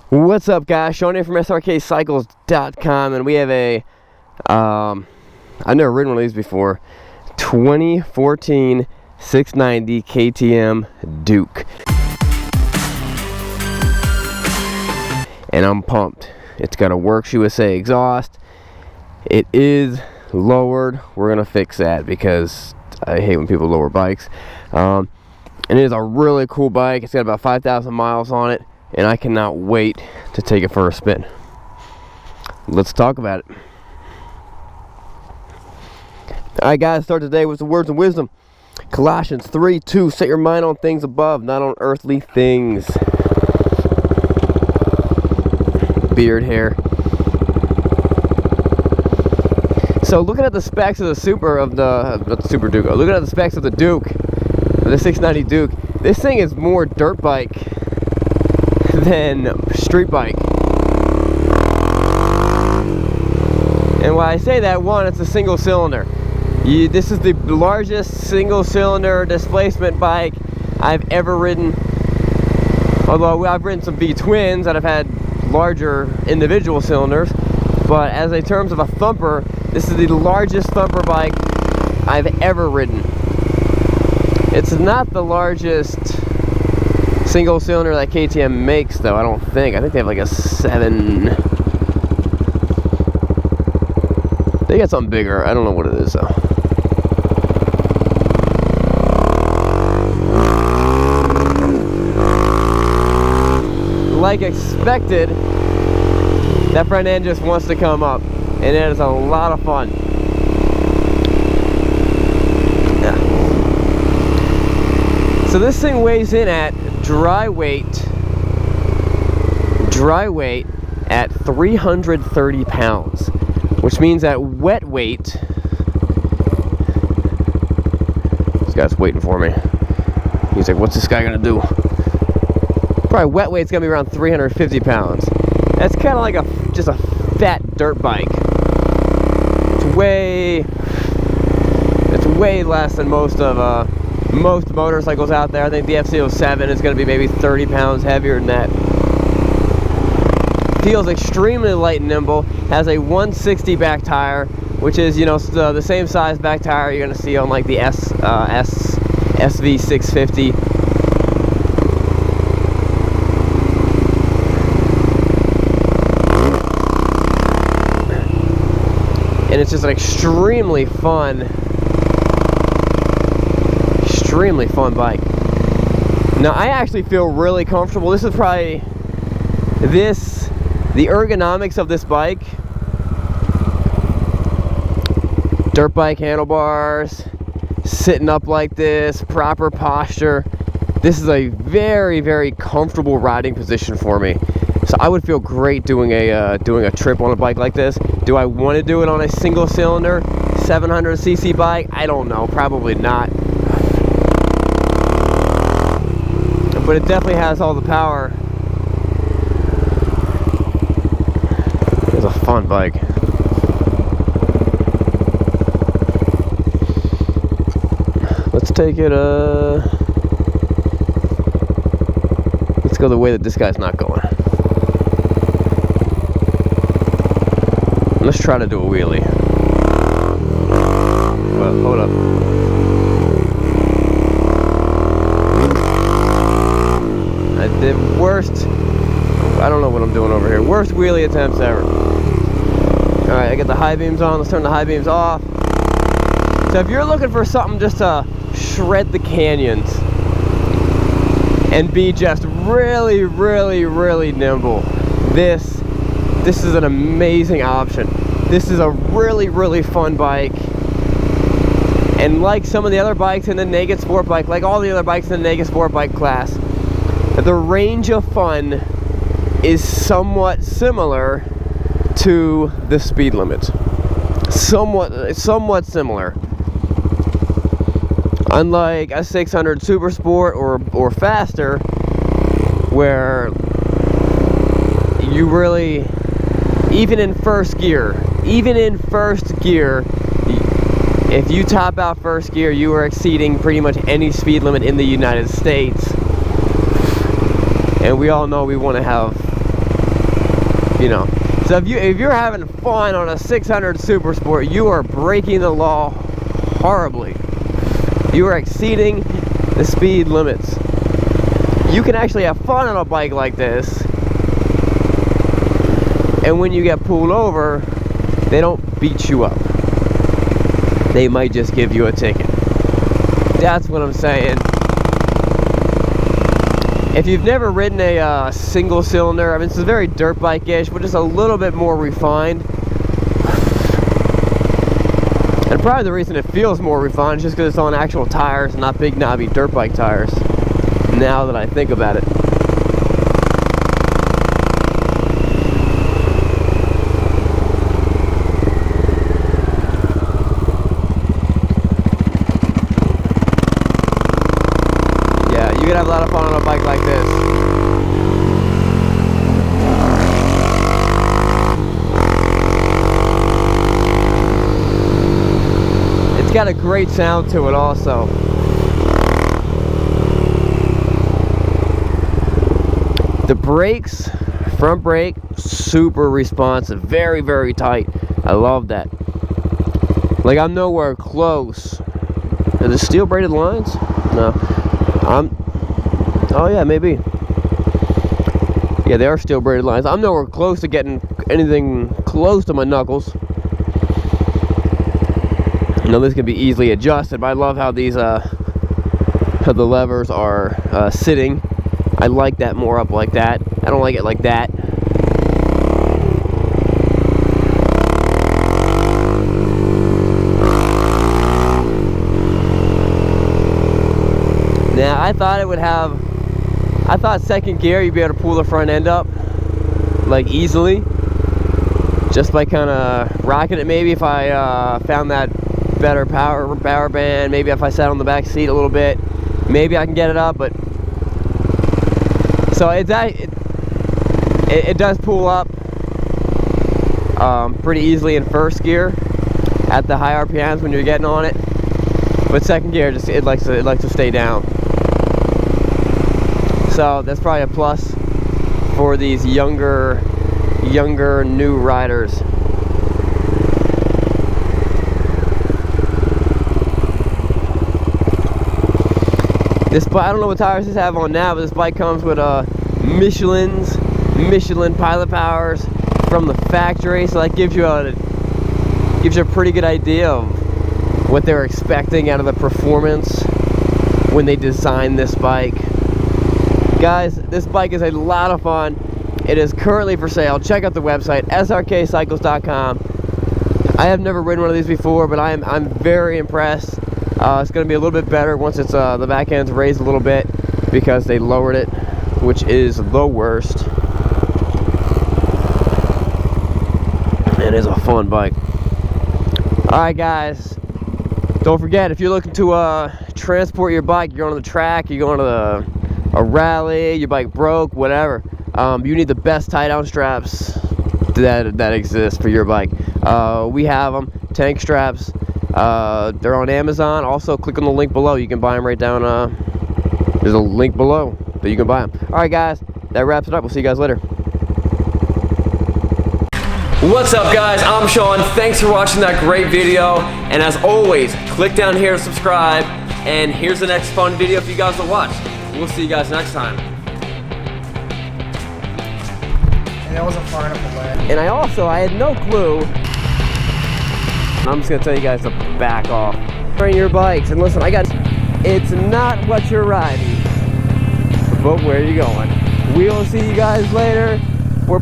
What's up, guys? Sean here from Srkcycles.com, and we have a I've never ridden one of these before, 2014 690 KTM Duke, and I'm pumped. It's got a Works USA exhaust. It is lowered. We're gonna fix that because I hate when people lower bikes. And it is a really cool bike. It's got about 5,000 miles on it, and I cannot wait to take it for a spin. Let's talk about it. Alright, guys, start today with some words of wisdom. Colossians 3:2, set your mind on things above, not on earthly things. Beard hair. So looking at the specs of the looking at the specs of the Duke, the 690 Duke, this thing is more dirt bike than street bike. And when I say that, one, it's a single cylinder. This is the largest single cylinder displacement bike I've ever ridden. Although I've ridden some V-twins that have had larger individual cylinders, but as in terms of a thumper, this is the largest thumper bike I've ever ridden. It's not the largest single cylinder that KTM makes, though. I don't think. I think they have like a 7. They got something bigger. I don't know what it is, though. Like expected, that front end just wants to come up, and it is a lot of fun. Yeah. So this thing weighs in at dry weight at 330 pounds, which means that wet weight, this guy's waiting for me. He's like, what's this guy gonna do? Probably wet weight's gonna be around 350 pounds. That's kind of like just a fat dirt bike. It's way less than most motorcycles out there. I think the FC07 is going to be maybe 30 pounds heavier than that. Feels extremely light and nimble. Has a 160 back tire, which is, you know, the same size back tire you're going to see on like the SV650. And it's just an extremely fun bike. Now I actually feel really comfortable. This is probably the ergonomics of this bike. Dirt bike handlebars, sitting up like this, proper posture. This is a very, very comfortable riding position for me. So I would feel great doing a trip on a bike like this. Do I want to do it on a single cylinder 700cc bike? I don't know, probably not. But it definitely has all the power. It's a fun bike. Let's take it, let's go the way that this guy's not going. Let's try to do a wheelie. Well, hold up. I did I don't know what I'm doing over here. Worst wheelie attempts ever. Alright, I got the high beams on. Let's turn the high beams off. So if you're looking for something just to shred the canyons and be just really, really, really nimble, this is an amazing option. This is a really, really fun bike. And like some of the other bikes in the Naked Sport Bike, like all the other bikes in the Naked Sport Bike class, the range of fun is somewhat similar to the speed limit. Somewhat similar. Unlike a 600 Super Sport or faster, where you really, even in first gear, if you top out first gear, you are exceeding pretty much any speed limit in the United States. And we all know we want to have you know. So if you're having fun on a 600 Super Sport, you are breaking the law horribly. You are exceeding the speed limits. You can actually have fun on a bike like this, and when you get pulled over, they don't beat you up. They might just give you a ticket. That's what I'm saying. If you've never ridden a single cylinder, I mean, this is very dirt bike-ish, but just a little bit more refined. And probably the reason it feels more refined is just because it's on actual tires, not big knobby dirt bike tires, now that I think about it. Yeah, you can have a lot of fun on a bike like this. It's got a great sound to it also. The brakes, front brake, super responsive, very, very tight. I love that. Like, I'm nowhere close. Are the steel braided lines? No. Oh yeah, maybe. Yeah, they are steel braided lines. I'm nowhere close to getting anything close to my knuckles. You know, this can be easily adjusted, but I love how these how the levers are sitting. I like that more up like that. I don't like it like that. Now, I thought it would have, I thought second gear you'd be able to pull the front end up like easily, just by kind of rocking it. Maybe if I found that better power band, maybe if I sat on the back seat a little bit, maybe I can get it up. But so it does pull up pretty easily in first gear at the high RPMs when you're getting on it, but second gear just it likes to stay down. So that's probably a plus for these younger new riders. This bike, I don't know what tires this have on now, but this bike comes with Michelin Pilot Powers from the factory, so that gives you a pretty good idea of what they're expecting out of the performance when they design this bike. Guys, this bike is a lot of fun. It is currently for sale. Check out the website, Srkcycles.com. I have never ridden one of these before, but I'm very impressed. It's going to be a little bit better once it's the back end's raised a little bit, because they lowered it, which is the worst. It is a fun bike. Alright guys, don't forget, if you're looking to transport your bike, you're on the track, you're going to a rally, your bike broke, whatever, you need the best tie-down straps that exist for your bike. We have them, tank straps. They're on Amazon. Also, click on the link below. You can buy them right down. There's a link below that you can buy them. Alright guys, that wraps it up. We'll see you guys later. What's up guys, I'm Sean. Thanks for watching that great video, and as always, click down here to subscribe, and here's the next fun video for you guys to watch. We'll see you guys next time. And that wasn't far enough away. And I had no clue. I'm just gonna tell you guys to back off. Train your bikes, and listen, it's not what you're riding, but where you're going. We'll see you guys later. We're